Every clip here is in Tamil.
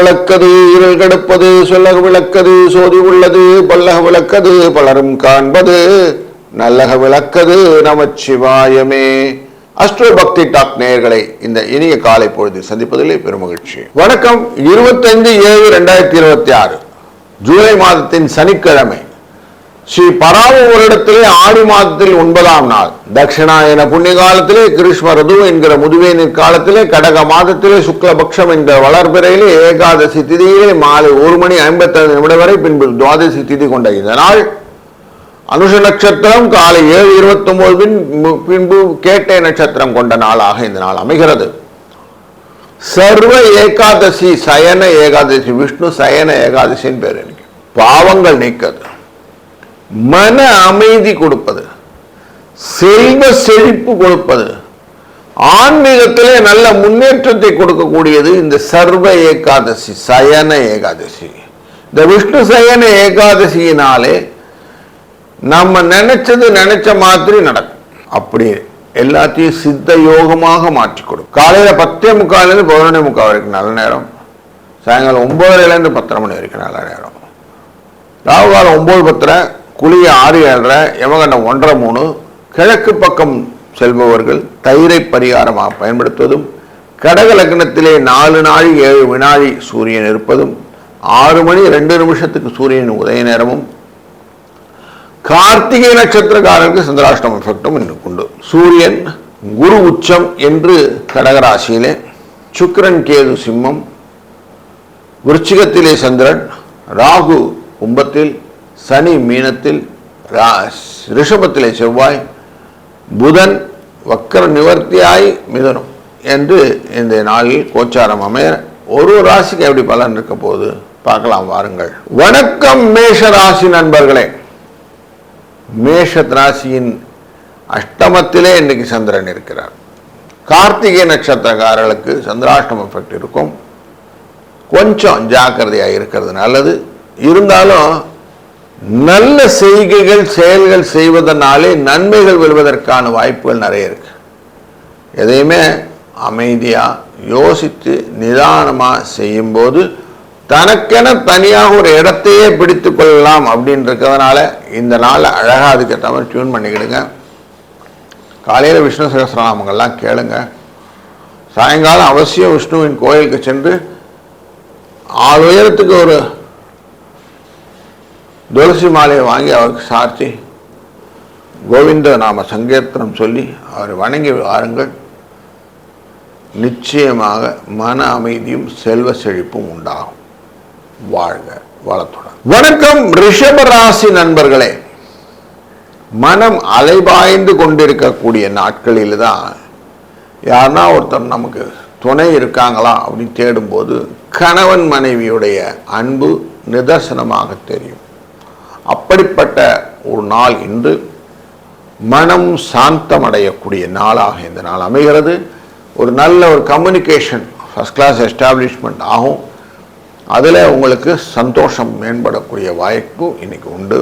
விளக்கது இருள் கெடுப்பது சொல்லக விளக்கது சோதி உள்ளது பல்லக விளக்கது பலரும் காண்பது நல்லக விளக்கது நமச்சிவாயமே. அஸ்ட்ரோ பக்தி டாக் நேயர்களை இந்த இனிய காலை பொழுதில் சந்திப்பதிலே பெருமகிழ்ச்சி. வணக்கம். 25/7/2026 ஜூலை மாதத்தின் சனிக்கிழமை ஸ்ரீ பராவு வருடத்திலே ஆடி மாதத்தில் 9ஆம் நாள், தட்சிணாயன புண்ணிய காலத்திலே கிருஷ்ண ருது என்கிற முதுவேனிற் காலத்திலே கடக மாதத்திலே சுக்லபக்ஷம் என்கிற வளர்பிறையிலே ஏகாதசி திதியிலே மாலை 1:55 வரை பின்பு துவாதசி திதி கொண்ட இந்த நாள் அனுஷ நட்சத்திரம் காலை 7:29 பின்பு கேட்டை நட்சத்திரம் கொண்ட நாளாக இந்த நாள் அமைகிறது. சர்வ ஏகாதசி, சயன ஏகாதசி, விஷ்ணு சயன ஏகாதசின்னு பேர். எனக்கு பாவங்கள் நீக்கிறது, மன அமைதி கொடுப்பது, செல்வ செழிப்பு கொடுப்பது, ஆன்மீகத்திலே நல்ல முன்னேற்றத்தை கொடுக்கக்கூடியது இந்த சர்வ ஏகாதசி, சயன ஏகாதசி. இந்த விஷ்ணு சயன ஏகாதசியினாலே நம்ம நினைச்ச மாதிரி நடக்கும். அப்படி எல்லாத்தையும் சித்த யோகமாக மாற்றி கொடுக்கும். காலையில 10:45 11:45 வரைக்கும் நல்ல நேரம், சாயங்காலம் 9:30 10:30 மணி வரைக்கும் நல்ல நேரம், ராகு காலம் 9:10, குளிய 6:07, யமகண்டம் 1:03. கிழக்கு பக்கம் செல்பவர்கள் தயிரை பரிகாரமாக பயன்படுத்துவதும், கடக லக்னத்திலே 4 நாழி 7 வினாழி சூரியன் இருப்பதும், 6:02 சூரியன் உதய நேரமும், கார்த்திகை நட்சத்திரக்காரருக்கு சந்திராஷ்டம எஃபெக்டும் இன்னும் உண்டு. சூரியன் குரு உச்சம் என்று கடகராசியிலே, சுக்கிரன் கேது சிம்மம், விருச்சிகத்திலே சந்திரன், ராகு கும்பத்தில், சனி மீனத்தில், ரிஷபத்திலே செவ்வாய், புதன் வக்கர நிவர்த்தியாய் மிதுனம் என்று இந்த நாளில் கோச்சாரம் அமைய ஒரு ராசிக்கு எப்படி பலன் இருக்க போது பார்க்கலாம் வாருங்கள். வணக்கம் மேஷ ராசி நண்பர்களே. மேஷ ராசியின் அஷ்டமத்திலே இன்னைக்கு சந்திரன் இருக்கிறார். கார்த்திகை நட்சத்திரக்காரர்களுக்கு சந்திராஷ்டம எஃபெக்ட் இருக்கும். கொஞ்சம் ஜாக்கிரதையாக இருக்கிறது நல்லது. இருந்தாலும் நல்ல செய்கைகள் செயல்கள் செய்வதனாலே நன்மைகள் வெல்வதற்கான வாய்ப்புகள் நிறைய இருக்கு. எதையுமே அமைதியா யோசித்து நிதானமா செய்யும்போது தனக்கென தனியாக ஒரு இடத்தையே பிடித்து கொள்ளலாம் அப்படின்னு இருக்கிறதுனால இந்த நாள் அழகா அதுக்கேற்ற மாதிரி டியூன் பண்ணிக்கிடுங்க. காலையில விஷ்ணு சகஸ்ரநாமங்கள்லாம் கேளுங்க. சாயங்காலம் அவசியம் விஷ்ணுவின் கோயிலுக்கு சென்று 6 உயரத்துக்கு ஒரு துளசி மாலையை வாங்கி அவருக்கு சார்த்தி கோவிந்த நாம சங்கீர்த்தனம் சொல்லி அவரை வணங்கி வாருங்கள். நிச்சயமாக மன அமைதியும் செல்வ செழிப்பும் உண்டாகும். வாழ்க வளத்துடன். வணக்கம் ரிஷப ராசி நண்பர்களே. மனம் அலைபாய்ந்து கொண்டிருக்கக்கூடிய நாட்களில் தான் யாருன்னா ஒருத்தர் நமக்கு துணை இருக்காங்களா அப்படின்னு தேடும்போது கணவன் மனைவியுடைய அன்பு நிதர்சனமாக தெரியும். அப்படிப்பட்ட ஒரு நாள் இன்று. மனம் சாந்தமடையக்கூடிய நாளாக இந்த நாள் அமைகிறது. ஒரு நல்ல ஒரு கம்யூனிகேஷன் ஃபர்ஸ்ட் கிளாஸ் எஸ்டாப்ளிஷ்மெண்ட் ஆகும். அதில் உங்களுக்கு சந்தோஷம் மேம்படக்கூடிய வாய்ப்பு இன்னைக்கு உண்டு.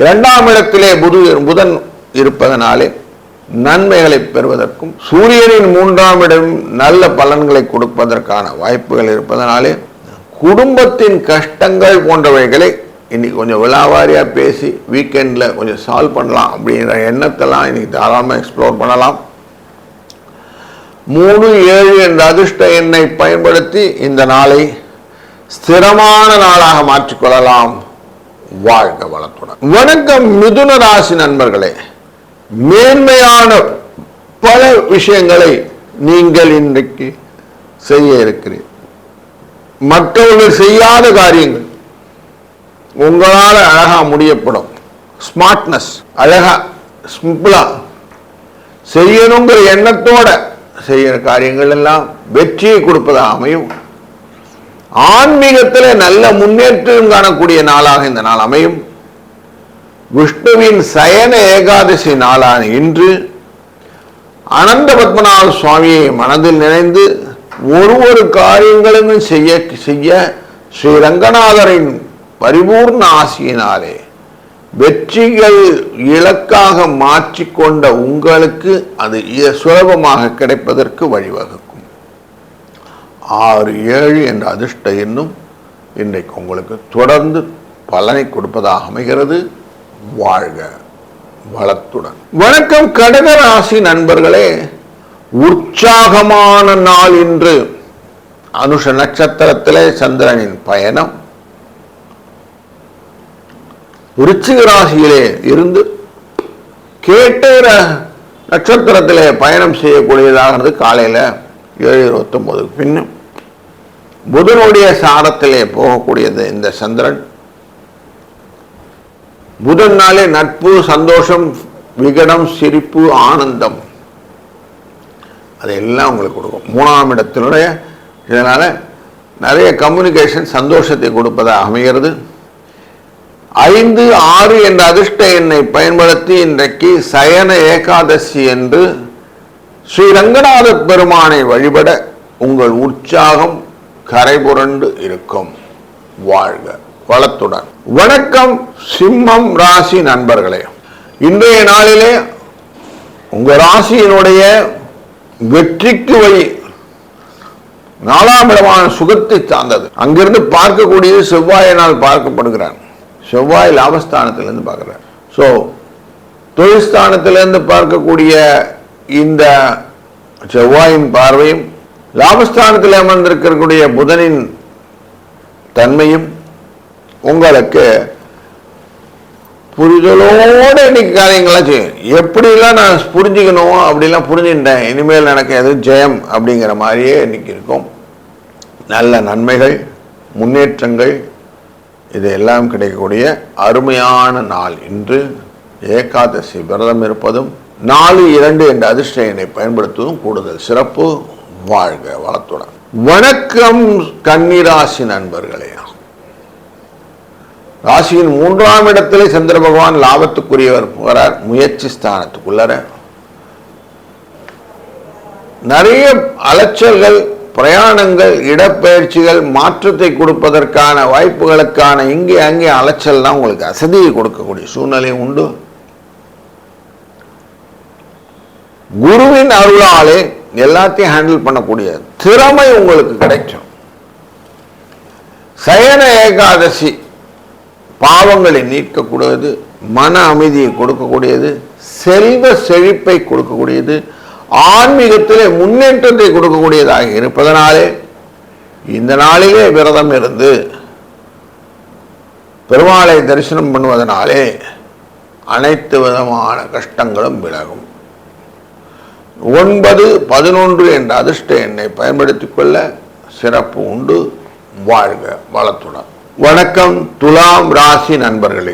2ஆம் இடத்திலே புதன் இருப்பதனாலே நன்மைகளை பெறுவதற்கும், சூரியனின் 3ஆம் இடம் நல்ல பலன்களை கொடுப்பதற்கான வாய்ப்புகள் இருப்பதனாலே குடும்பத்தின் கஷ்டங்கள் போன்றவைகளை இன்னைக்கு கொஞ்சம் விழாவாரியா பேசி வீக்கெண்ட்ல கொஞ்சம் சால்வ் பண்ணலாம் அப்படிங்கிற எண்ணத்தெல்லாம் இன்னைக்கு தாராளமாக எக்ஸ்ப்ளோர் பண்ணலாம். 3-7 என்ற அதிர்ஷ்ட எண்ணை பயன்படுத்தி இந்த நாளை ஸ்திரமான நாளாக மாற்றிக்கொள்ளலாம். வாழ்க வளத்துடன். வணக்கம் மிதுன ராசி நண்பர்களே. மேன்மையான பல விஷயங்களை நீங்கள் இன்றைக்கு செய்ய இருக்கிறீர்கள். மற்றவர்கள் செய்யாத காரியங்கள் உங்களால் அழகா முடியப்படும். ஸ்மார்ட்னஸ், அழகா சிம்பிளா செய்யணுங்கிற எண்ணத்தோட செய்யற காரியங்கள் எல்லாம் வெற்றியை கொடுப்பதாக அமையும். ஆன்மீகத்தில் நல்ல முன்னேற்றம் காணக்கூடிய நாளாக இந்த நாள் அமையும். விஷ்ணுவின் சயன ஏகாதசி நாளான இன்று அனந்த பத்மநாப சுவாமியை மனதில் நினைந்து ஒரு காரியங்களும் செய்ய ஸ்ரீ ரங்கநாதரின் பரிபூர்ண ஆசியினாலே வெற்றிகள் இலக்காக மாற்றிக்கொண்ட உங்களுக்கு அது சுலபமாக கிடைப்பதற்கு வழிவகுக்கும். 67 என்ற அதிர்ஷ்ட எண்ணும் இன்றைக்கு உங்களுக்கு தொடர்ந்து பலனை கொடுப்பதாக அமைகிறது. வாழ்க வளத்துடன். வணக்கம் கடக ராசி நண்பர்களே, உற்சாகமான நாள் இன்று. அனுஷ நட்சத்திரத்திலே சந்திரனின் பயணம் விருச்சிக ராசியிலே இருந்து கேட்டை நட்சத்திரத்திலே பயணம் செய்யக்கூடியதாகிறது. காலையில் 7:29 பின்னும் புதனுடைய சாரத்திலே போகக்கூடியது இந்த சந்திரன். புதன் நாளே நட்பு, சந்தோஷம், விகடம், சிரிப்பு, ஆனந்தம் அதையெல்லாம் உங்களுக்கு கொடுக்கும். 3ஆம் இடத்தினுடைய இதனால நிறைய கம்யூனிகேஷன் சந்தோஷத்தை கொடுப்பதாக அமைகிறது. 5, 6 என்ற அதிர்ஷ்ட எண்ணை பயன்படுத்தி இன்றைக்கு சயன ஏகாதசி என்று ஸ்ரீ ரங்கநாத பெருமானை வழிபட உங்கள் உற்சாகம் கரைபுரண்டு இருக்கும். வாழ்க வளத்துடன். வணக்கம் சிம்மம் ராசி நண்பர்களே, இன்றைய நாளிலே உங்க ராசியினுடைய வெற்றிக்கு வழி 4ஆம் இடமான சுகத்தை சார்ந்தது. அங்கிருந்து பார்க்கக்கூடியது செவ்வாயினால் பார்க்கப்படுகிறார். செவ்வாய் லாபஸ்தானத்திலிருந்து பார்க்கிறார். ஸோ தொழில்ஸ்தானத்திலிருந்து பார்க்கக்கூடிய இந்த செவ்வாயின் பார்வையும் லாபஸ்தானத்தில் அமர்ந்திருக்கக்கூடிய புதனின் தன்மையும் உங்களுக்கு புரிதலோடு இன்னைக்கு காரியங்கள்லாம் செய்யும். எப்படிலாம் நான் புரிஞ்சுக்கணும் அப்படிலாம் புரிஞ்சுட்டேன், இனிமேல் எனக்கு எது ஜெயம் அப்படிங்கிற மாதிரியே இன்னைக்கு இருக்கும். நல்ல நன்மைகள், முன்னேற்றங்கள் இதெல்லாம் கிடைக்கக்கூடிய அருமையான நாள் இன்று. ஏகாதசி விரதம் இருப்பதும் 4, 2 என்ற அதிர்ஷ்ட எண்ணை பயன்படுத்துவதும் கூடுதல் சிறப்பு. வாழ்க வளத்துடன். வணக்கம் கன்னிராசி நண்பர்களே, ராசியின் 3ஆம் இடத்திலே சந்திர பகவான் லாபத்துக்குரியவர் போகிறார். முயற்சி ஸ்தானத்துக்குள்ளர நிறைய அலைச்சல்கள், பிரயாணங்கள், இடப்பெயர்ச்சிகள், மாற்றத்தை கொடுப்பதற்கான வாய்ப்புகளுக்கான இங்கே அங்கே அலைச்சல்லாம் உங்களுக்கு அசதியை கொடுக்கக்கூடிய சூழ்நிலை உண்டு. குருவின் அருளாலே எல்லாத்தையும் ஹேண்டில் பண்ணக்கூடிய திறமை உங்களுக்கு கிடைக்கும். சயன ஏகாதசி பாவங்களை நீக்கக்கூடியது, மன அமைதியை கொடுக்கக்கூடியது, செல்வ செழிப்பை கொடுக்கக்கூடியது, ஆன்மீகத்திலே முன்னேற்றத்தை கொடுக்கக்கூடியதாக இருப்பதனாலே இந்த நாளிலே விரதம் இருந்து பெருமாளை தரிசனம் பண்ணுவதனாலே அனைத்து விதமான கஷ்டங்களும் விலகும். 9, 11 என்ற அதிர்ஷ்ட எண்ணை பயன்படுத்திக் கொள்ள சிறப்பு உண்டு. வாழ்க வளத்துடன். வணக்கம் துலாம் ராசி நண்பர்களே,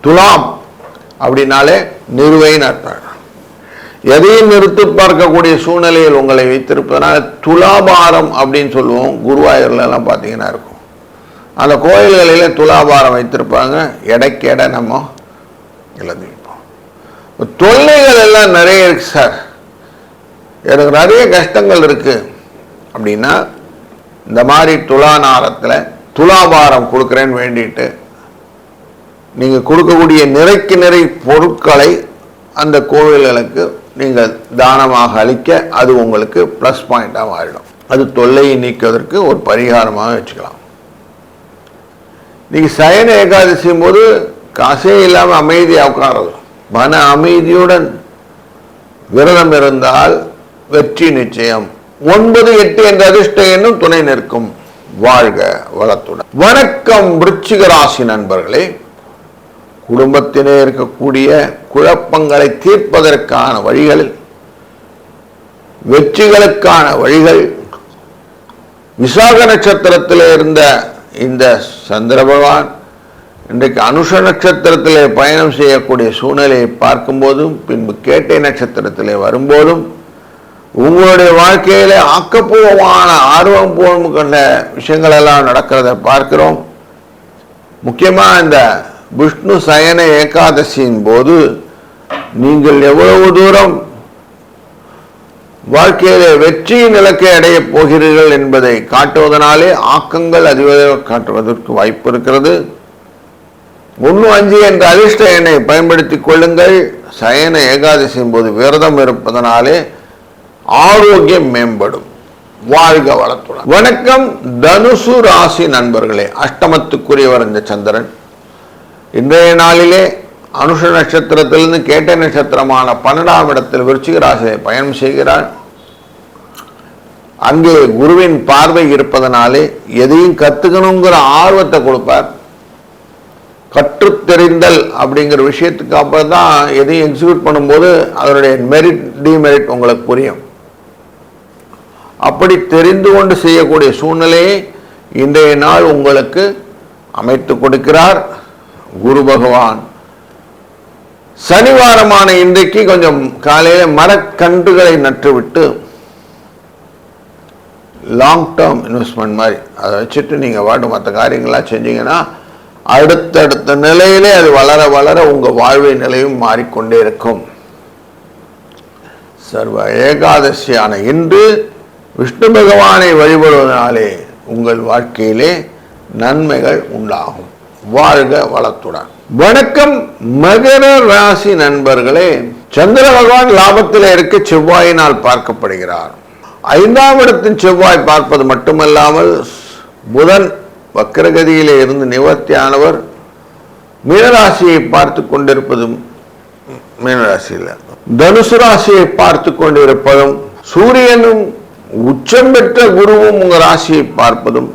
துலாம் அப்படின்னாலே நிறுவைன்னு அர்த்தம். எதையும் நிறுத்தி பார்க்கக்கூடிய சூழ்நிலையில் உங்களை வைத்திருப்பதனால துலாபாரம் அப்படின்னு சொல்லுவோம். குருவாயூர்ல எல்லாம் பார்த்தீங்கன்னா இருக்கும், அந்த கோயில்களிலே துலாபாரம் வைத்திருப்பாங்க. எடைக்கு எடை நம்ம இழந்து வைப்போம். தொல்லைகள் எல்லாம் நிறைய இருக்கு சார், எனக்கு நிறைய கஷ்டங்கள் இருக்கு அப்படின்னா இந்த மாதிரி துலாநாரத்தில் துலாபாரம் கொடுக்குறேன்னு வேண்டிட்டு நீங்கள் கொடுக்கக்கூடிய நிறைக்கு நிறை பொருட்களை அந்த கோவில்களுக்கு நீங்கள் தானமாக அளிக்க அது உங்களுக்கு ப்ளஸ் பாயிண்டாக மாறிடும். அது தொல்லையை நீக்குவதற்கு ஒரு பரிகாரமாக வச்சுக்கலாம். நீங்கள் சயன ஏகாதசியும் போது காசே இல்லாமல் அமைதியாக உட்காரது, மன அமைதியுடன் விரதம் இருந்தால் வெற்றி நிச்சயம். 9, 8 என்ற அதிர்ஷ்ட எண்ணும் துணை நிற்கும். வாழ்க வளத்துடன். வணக்கம் விருச்சிக ராசி நண்பர்களே, குடும்பத்திலே இருக்கக்கூடிய குழப்பங்களை தீர்ப்பதற்கான வழிகள், வெற்றிகளுக்கான வழிகள், விசாக நட்சத்திரத்தில் இருந்த இந்த சந்திர பகவான் இன்றைக்கு அனுஷ நட்சத்திரத்திலே பயணம் செய்யக்கூடிய சூழ்நிலையை பார்க்கும்போதும் பின்பு கேட்டை நட்சத்திரத்திலே வரும்போதும் உங்களுடைய வாழ்க்கையிலே ஆக்கப்பூர்வமான ஆர்வம் போல் கொண்ட விஷயங்கள் எல்லாம் நடக்கிறத பார்க்கிறோம். முக்கியமாக இந்த விஷ்ணு சயன ஏகாதசியின் போது நீங்கள் எவ்வளவு தூரம் வாழ்க்கையிலே வெற்றியின் இலக்கை அடையப் போகிறீர்கள் என்பதை காட்டுவதனாலே ஆக்கங்கள் அதிகமாக காட்டுவதற்கு வாய்ப்பு இருக்கிறது. 1, 5 என்ற அதிர்ஷ்ட எண்ணை பயன்படுத்திக் கொள்ளுங்கள். சயன ஏகாதசியின் போது விரதம் இருப்பதனாலே ஆரோக்கியம் மேம்படும். வாழ்க வளத்துடன். வணக்கம் தனுசு ராசி நண்பர்களே. அஷ்டமத்துக்குரியவர் இந்த சந்திரன். இன்றைய நாளிலே அனுஷ நட்சத்திரத்திலிருந்து கேட்ட நட்சத்திரமான 12ஆம் இடத்தில் விருச்சிக ராசியை பயணம் செய்கிறார். அங்கே குருவின் பார்வை இருப்பதனாலே எதையும் கத்துக்கணுங்கிற ஆர்வத்தை கொடுப்பார். கற்றுத்தெறிந்தல் அப்படிங்கிற விஷயத்துக்கு அப்புறம் தான் எதையும் எக்ஸிக்யூட் பண்ணும்போது அதனுடைய மெரிட் டிமெரிட் உங்களுக்கு புரியும். அப்படி தெரிந்து கொண்டு செய்யக்கூடிய சூழ்நிலையை இன்றைய நாள் உங்களுக்கு அமைத்து கொடுக்கிறார் குரு பகவான். சனிவாரமான இன்றைக்கு கொஞ்சம் காலையில மரக்கன்றுகளை நட்டுவிட்டு லாங் டேர்ம் இன்வெஸ்ட்மெண்ட் மாதிரி அதை வச்சுட்டு நீங்கள் வாட்டு மற்ற காரியங்களாக செஞ்சீங்கன்னா அடுத்தடுத்த நிலையிலே அது வளர வளர உங்கள் வாழ்வை நிலையும் மாறிக்கொண்டே இருக்கும். சர்வ ஏகாதசியான இன்று விஷ்ணு பகவானை வழிபடுவதனாலே உங்கள் வாழ்க்கையிலே நன்மைகள் உண்டாகும். வாழ்க வளத்துடன். வணக்கம் மகர ராசி நண்பர்களே. சந்திர பகவான் லாபத்தில் இருக்க செவ்வாயினால் பார்க்கப்படுகிறார். 5ஆம் இடத்தின் செவ்வாய் பார்ப்பது மட்டுமல்லாமல் புதன் வக்கரகதியிலே இருந்து நிவர்த்தியானவர் மீனராசியை பார்த்து கொண்டிருப்பதும், மீனராசியில் தனுசு ராசியை பார்த்து கொண்டிருப்பதும், சூரியனும் உச்சம் பெற்ற குருவும் உங்க ராசியை பார்ப்பதும்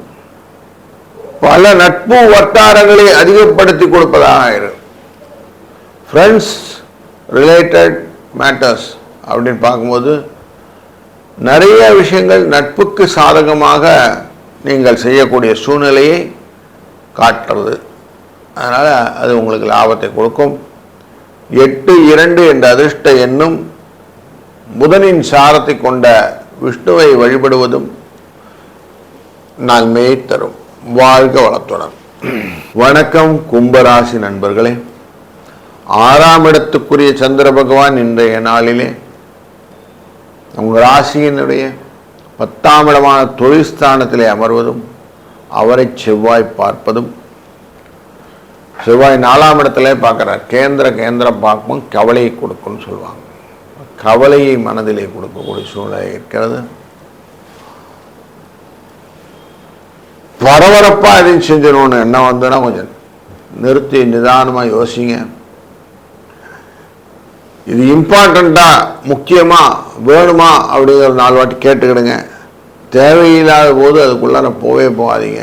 பல நட்பு வட்டாரங்களை அதிகப்படுத்தி கொடுப்பதாக இருக்கும். ஃப்ரெண்ட்ஸ் ரிலேட்டட் மேட்டர்ஸ் அப்படின்னு பார்க்கும்போது நிறைய விஷயங்கள் நட்புக்கு சாதகமாக நீங்கள் செய்யக்கூடிய சூழ்நிலையை காட்டுறது. அதனால் அது உங்களுக்கு லாபத்தை கொடுக்கும். 8-2 என்ற அதிர்ஷ்ட எண்ணும் புதனின் சாரத்தை கொண்ட விஷ்ணுவை வழிபடுவதும் நன்மையை தரும். வாழ்க வளத்துடன். வணக்கம் கும்பராசி நண்பர்களே. 6ஆம் இடத்துக்குரிய சந்திர பகவான் இன்றைய நாளிலே உங்கள் ராசியினுடைய 10ஆம் இடமான தொழில் ஸ்தானத்திலே அமர்வதும், அவரை செவ்வாய் பார்ப்பதும், செவ்வாய் 4ஆம் இடத்திலே பார்க்கிறார். கேந்திரம் பார்க்கும் கவலையை கொடுக்கும்னு சொல்லுவாங்க. கவலையை மனதிலே கொடுக்கக்கூடிய சூழ்நிலை இருக்கிறது. பரபரப்பா எதையும் செஞ்சிடணும்னு என்ன வந்ததுன்னா கொஞ்சம் நிறுத்தி நிதானமா யோசிங்க. இது இம்பார்ட்டண்டா, முக்கியமா, வேணுமா அப்படிங்கிற 4 வாட்டி கேட்டுக்கிடுங்க. தேவையில்லாத போது அதுக்குள்ளார போகாதீங்க.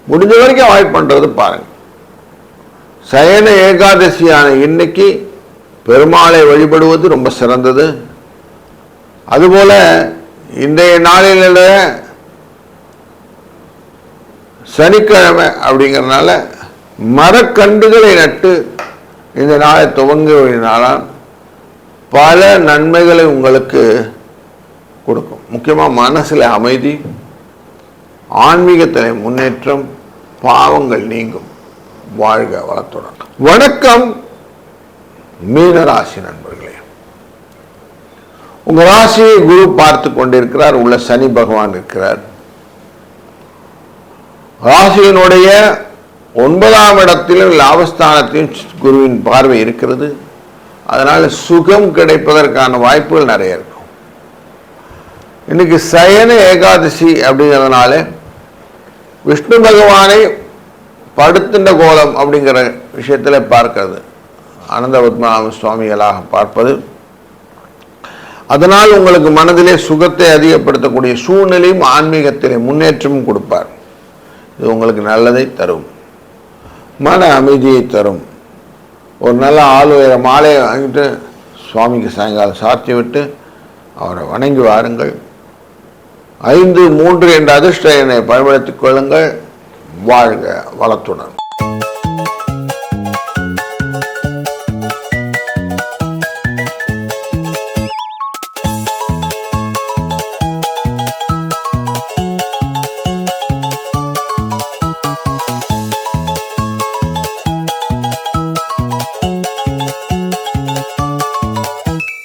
முடிஞ்ச வரைக்கும் அவாய்ட் பண்றது பாருங்க. சயன ஏகாதசியான இன்னைக்கு பெருமாளை வழிபடுவது ரொம்ப சிறந்தது. அதுபோல இன்றைய நாளில் சனிக்கிழமை அப்படிங்கிறதுனால மரக்கன்றுகளை நட்டு இந்த நாளை துவங்கினாலும் பல நன்மைகளை உங்களுக்கு கொடுக்கும். முக்கியமாக மனசில் அமைதி, ஆன்மீகத்தில் முன்னேற்றம், பாவங்கள் நீங்கும். வாழ்க வளத்துடன். வணக்கம் மீனராசி நண்பர்களே. உங்க ராசியை குரு பார்த்து கொண்டிருக்கிறார். உள்ள சனி பகவான் இருக்கிறார். ராசியினுடைய 9ஆம் இடத்திலும் லாபஸ்தானத்திலும் குருவின் பார்வை இருக்கிறது. அதனால சுகம் கிடைப்பதற்கான வாய்ப்புகள் நிறைய இருக்கும். இன்னைக்கு சயன ஏகாதசி அப்படிங்கிறதுனால விஷ்ணு பகவானை படுத்துண்ட கோலம் அப்படிங்கிற விஷயத்துல பார்க்கிறது, அனந்த பத்மநாப சுவாமிகளாக பார்ப்பது, அதனால் உங்களுக்கு மனதிலே சுகத்தை அதிகப்படுத்தக்கூடிய சூழ்நிலையும் ஆன்மீகத்திலே முன்னேற்றமும் கொடுப்பார். இது உங்களுக்கு நல்லதை தரும், மன அமைதியை தரும். ஒரு நல்ல ஆளுநர மாலையை வாங்கிட்டு சுவாமிக்கு சாயங்காலம் சாத்தி விட்டு அவரை வணங்கி வாருங்கள். 5-3 என்ற அதிர்ஷ்ட எண்ணை பயன்படுத்திக் கொள்ளுங்கள். வாழ்க வளத்துடன்.